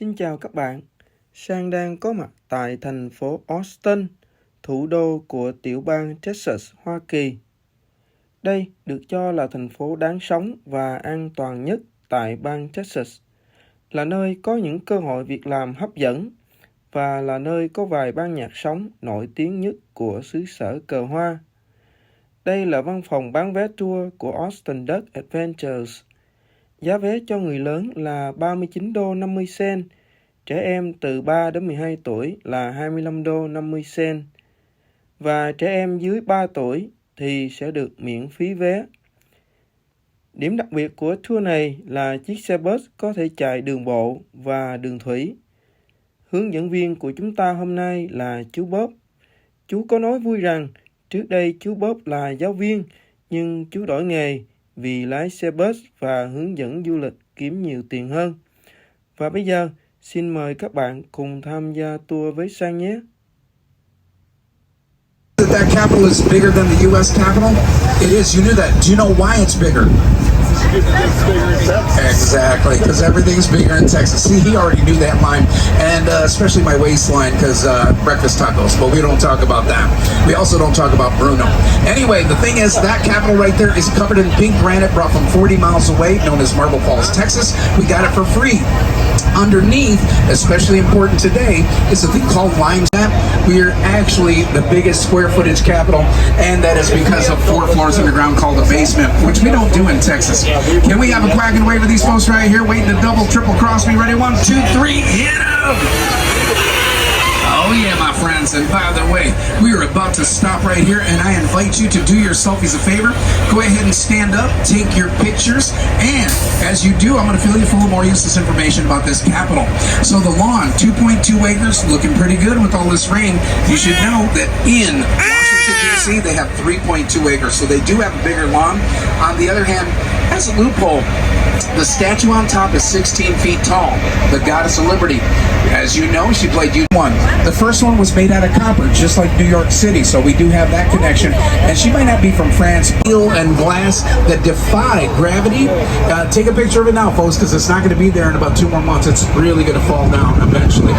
Xin chào các bạn. Sang đang có mặt tại thành phố Austin, thủ đô của tiểu bang Texas, Hoa Kỳ. Đây được cho là thành phố đáng sống và an toàn nhất tại bang Texas, là nơi có những cơ hội việc làm hấp dẫn và là nơi có vài ban nhạc sống nổi tiếng nhất của xứ sở cờ hoa. Đây là văn phòng bán vé tour của Austin Duck Adventures. Giá vé cho người lớn là $39.50, trẻ em từ 3 đến 12 tuổi là $25.50 và trẻ em dưới 3 tuổi thì sẽ được miễn phí vé. Điểm đặc biệt của tour này là chiếc xe bus có thể chạy đường bộ và đường thủy. Hướng dẫn viên của chúng ta hôm nay là chú Bob. Chú có nói vui rằng trước đây chú Bob là giáo viên, nhưng chú đổi nghề vì lái xe bus và hướng dẫn du lịch kiếm nhiều tiền hơn. Và bây giờ, xin mời các bạn cùng tham gia tour với Sang nhé. That capital is bigger than the U.S. Capitol? It is. You knew that. Do you know why it's bigger? Exactly, because everything's bigger in Texas. See, he already knew that line, and especially my waistline, because breakfast tacos, but we don't talk about that. We also don't talk about Bruno. Anyway, the thing is, that Capitol right there is covered in pink granite brought from 40 miles away, known as Marble Falls, Texas. We got it for free. Underneath, especially important today, is a thing called limestone. We are actually the biggest square footage capital, and that is because of 4 floors underground called a basement, which we don't do in Texas. Can we have a quack and wave with these folks right here waiting to double, triple cross me? Ready? 1, 2, 3, hit 'em! Oh yeah, my friends, and by the way, we are about to stop right here, and I invite you to do your selfies a favor. Go ahead and stand up, take your pictures, and as you do, I'm going to fill you full of more useless information about this Capitol. So the lawn, 2.2 acres, looking pretty good with all this rain. You should know that in Washington, D.C., they have 3.2 acres, so they do have a bigger lawn. On the other hand, as a loophole, the statue on top is 16 feet tall, the Goddess of Liberty. As you know, she played one. The first one was made out of copper, just like New York City, so we do have that connection. And she might not be from France. Steel and glass that defy gravity. Take a picture of it now, folks, because it's not going to be there in about 2 more months. It's really going to fall down eventually.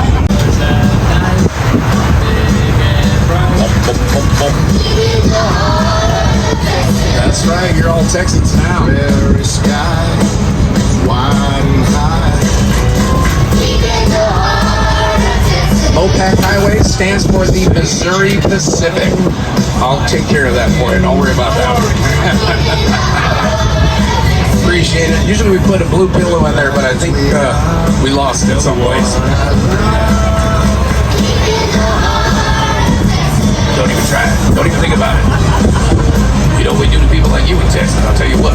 That's right, you're all Texans now. Prairie sky, wide and high. MOPAC Highway stands for the Missouri Pacific. I'll take care of that for you. Don't worry about that. Appreciate it. Usually we put a blue pillow in there, but I think we lost it someplace. Don't even try it. Don't even think about it. You know what we do to people like you in Texas, I'll tell you what.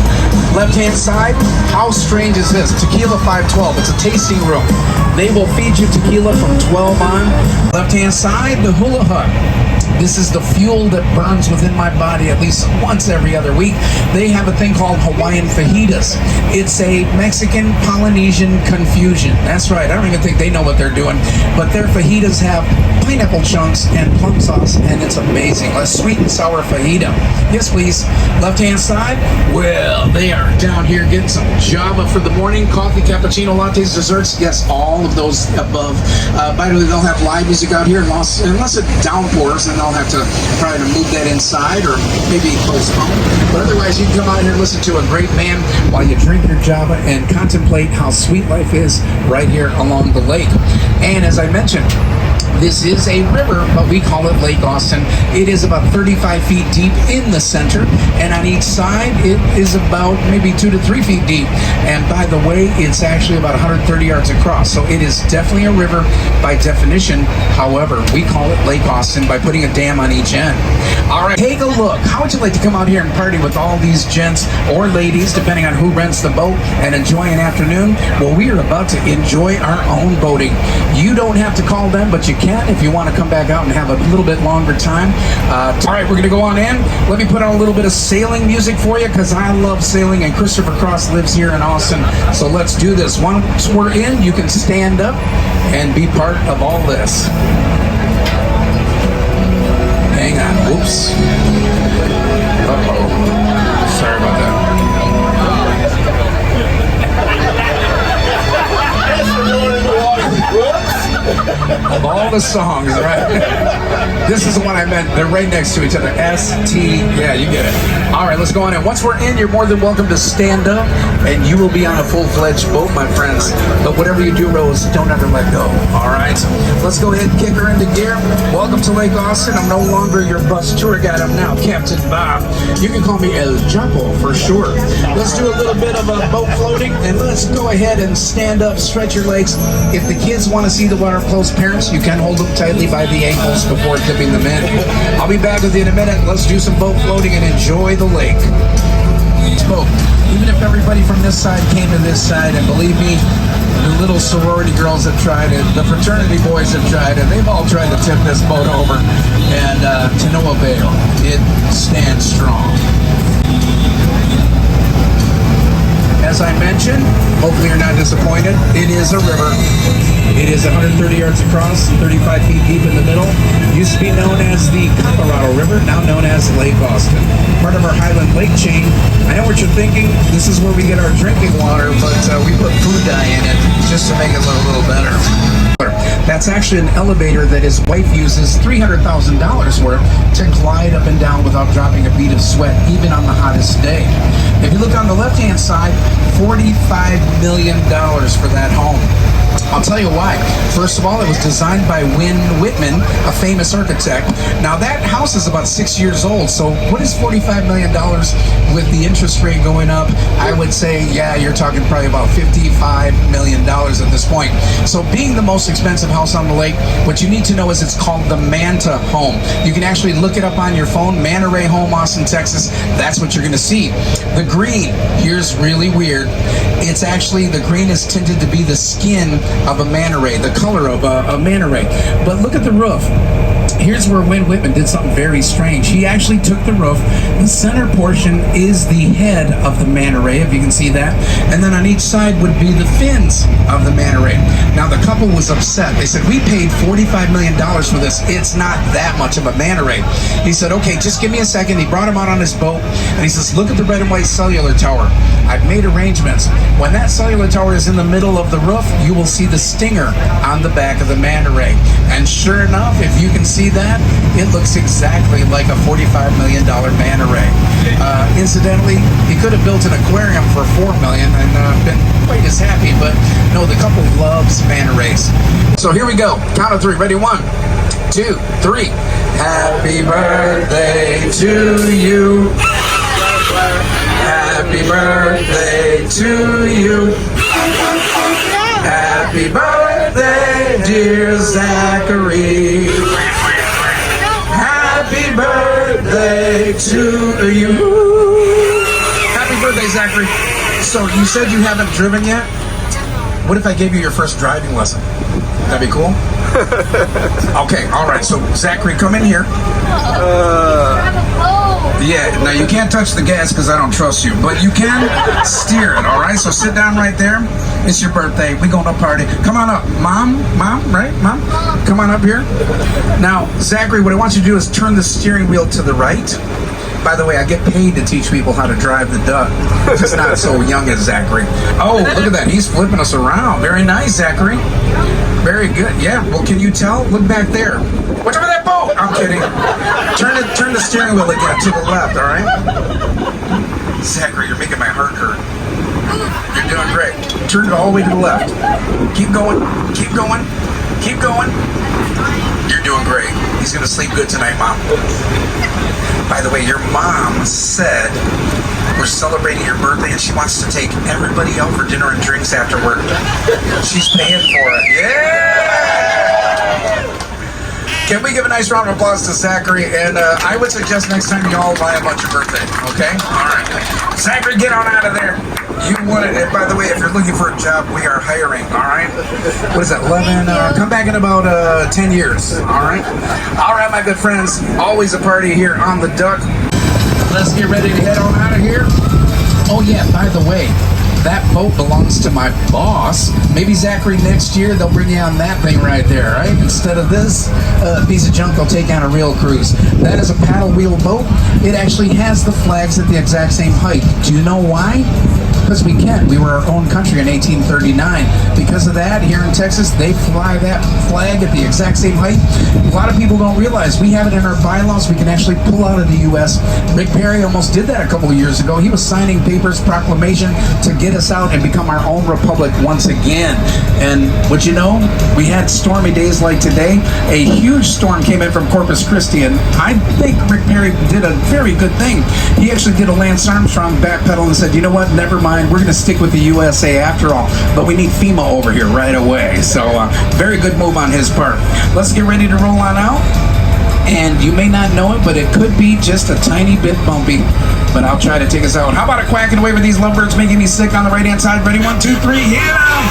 Left-hand side, how strange is this? Tequila 512, it's a tasting room. They will feed you tequila from 12 on. Left-hand side, the hula hut. This is the fuel that burns within my body at least once every other week. They have a thing called Hawaiian fajitas. It's a Mexican Polynesian confusion. That's right, I don't even think they know what they're doing. But their fajitas have pineapple chunks and plum sauce, and it's amazing. A sweet and sour fajita. Yes, please. Left-hand side, well, they are down here getting some Java for the morning. Coffee, cappuccino, lattes, desserts. Yes, all of those above. By the way, they'll have live music out here unless it downpours, and they'll have to try to move that inside or maybe postpone. But otherwise, you can come out here and listen to a great man while you drink your Java and contemplate how sweet life is right here along the lake. And as I mentioned, this is a river, but we call it Lake Austin. It is about 35 feet deep in the center, and on each side, it is about maybe 2 to 3 feet deep. And by the way, it's actually about 130 yards across, so it is definitely a river by definition. However, we call it Lake Austin by putting a dam on each end. All right, take a look. How would you like to come out here and party with all these gents or ladies, depending on who rents the boat, and enjoy an afternoon? Well, we are about to enjoy our own boating. You don't have to call them, but you can if you want to come back out and have a little bit longer time. All right, we're going to go on in. Let me put on a little bit of sailing music for you because I love sailing, and Christopher Cross lives here in Austin. So let's do this. Once we're in, you can stand up and be part of all this. Hang on. Whoops. Uh-oh. Sorry about that. Of all the songs, right? This is the one I meant. They're right next to each other. S-T, yeah, you get it. All right, let's go on in. Once we're in, you're more than welcome to stand up, and you will be on a full-fledged boat, my friends. But whatever you do, Rose, don't ever let go, all right? Let's go ahead and kick her into gear. Welcome to Lake Austin. I'm no longer your bus tour guide. I'm now Captain Bob. You can call me El Chapo for sure. Let's do a little bit of a boat floating, and let's go ahead and stand up, stretch your legs. If the kids want to see the water close, parents, you can hold them tightly by the ankles before tipping them in. I'll be back with you in a minute. Let's do some boat floating and enjoy the lake. So, even if everybody from this side came to this side, and believe me, the little sorority girls have tried it, the fraternity boys have tried it, they've all tried to tip this boat over, and to no avail. It stands strong. As I mentioned, hopefully you're not disappointed, it is a river. It is 130 yards across and 35 feet deep in the middle. Used to be known as the Colorado River, now known as Lake Austin. Part of our Highland Lake chain. I know what you're thinking, this is where we get our drinking water, but we put food dye in it just to make it look a little better. That's actually an elevator that his wife uses $300,000 worth to glide up and down without dropping a bead of sweat, even on the hottest day. If you look on the left-hand side, $45 million for that home. I'll tell you why. First of all, it was designed by Win Whitman, a famous architect. Now that house is about 6 years old, so what is $45 million with the interest rate going up? I would say, yeah, you're talking probably about $55 million at this point. So being the most expensive house on the lake, what you need to know is it's called the Manta Home. You can actually look it up on your phone, Manta Ray Home, Austin, Texas. That's what you're going to see. The green, here's really weird. It's actually, the green is tinted to be the skin of a manta ray, the color of a manta ray. But look at the roof. Here's where Win Whitman did something very strange. He actually took the roof. The center portion is the head of the manta ray, if you can see that. And then on each side would be the fins of the manta ray. Now the couple was upset. They said, we paid $45 million for this. It's not that much of a manta ray. He said, okay, just give me a second. He brought him out on his boat and he says, look at the red and white cellular tower. I've made arrangements. When that cellular tower is in the middle of the roof, you will see the stinger on the back of the manta ray. And sure enough, if you can see that, it looks exactly like a $45 million manta ray. Incidentally, he could have built an aquarium for $4 million and been quite as happy, but no, the couple loves manta rays. So here we go. Count of three. Ready? 1, 2, 3. Happy birthday to you. Happy birthday to you. Happy birthday, dear Zachary. Happy birthday to you. Happy birthday, Zachary. So you said you haven't driven yet? What if I gave you your first driving lesson? That'd be cool? Okay, all right. So Zachary, come in here. Yeah, now you can't touch the gas because I don't trust you, but you can steer it, all right? So sit down right there. It's your birthday. We're going to party. Come on up. Mom, right? Mom? Come on up here. Now, Zachary, what I want you to do is turn the steering wheel to the right. By the way, I get paid to teach people how to drive the duck. Just not so young as Zachary. Oh, look at that. He's flipping us around. Very nice, Zachary. Very good. Yeah, well, can you tell? Look back there. Watch over that boat. I'm kidding. Turn the steering wheel again to the left, all right? Zachary, you're making my heart hurt. You're doing great. Turn it all the way to the left. Keep going. Keep going. Keep going. You're doing great. He's going to sleep good tonight, Mom. By the way, your mom said we're celebrating your birthday and she wants to take everybody out for dinner and drinks after work. She's paying for it. Yeah! Can we give a nice round of applause to Zachary? And I would suggest next time you all buy a bunch of birthday, okay? All right. Zachary, get on out of there. You want it. And by the way, if you're looking for a job, we are hiring, all right? What is that, 11? Come back in about 10 years, all right? All right, my good friends. Always a party here on the Duck. Let's get ready to head on out of here. Oh, yeah, by the way, that boat belongs to my boss. Maybe Zachary next year, they'll bring you on that thing right there, right? Instead of this piece of junk, they'll take on a real cruise. That is a paddle wheel boat. It actually has the flags at the exact same height. Do you know why? Because we can. We were our own country in 1839. Because of that, here in Texas, they fly that flag at the exact same height. A lot of people don't realize we have it in our bylaws. We can actually pull out of the U.S. Rick Perry almost did that a couple of years ago. He was signing papers, proclamation to get us out and become our own republic once again. And what you know, we had stormy days like today. A huge storm came in from Corpus Christi, and I think Rick Perry did a very good thing. He actually did a Lance Armstrong backpedal and said, you know what, never mind, we're going to stick with the USA after all, but we need FEMA over here right away. So very good move on his part. Let's get ready to roll on out. And you may not know it, but it could be just a tiny bit bumpy. But I'll try to take us out. How about a quacking away with these lovebirds making me sick on the right-hand side? Ready? 1, 2, 3, hit 'em!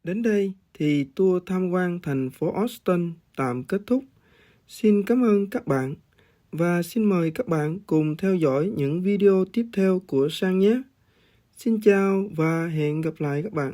Đến đây thì tour tham quan thành phố Austin tạm kết thúc. Xin cảm ơn các bạn và xin mời các bạn cùng theo dõi những video tiếp theo của Sang nhé. Xin chào và hẹn gặp lại các bạn.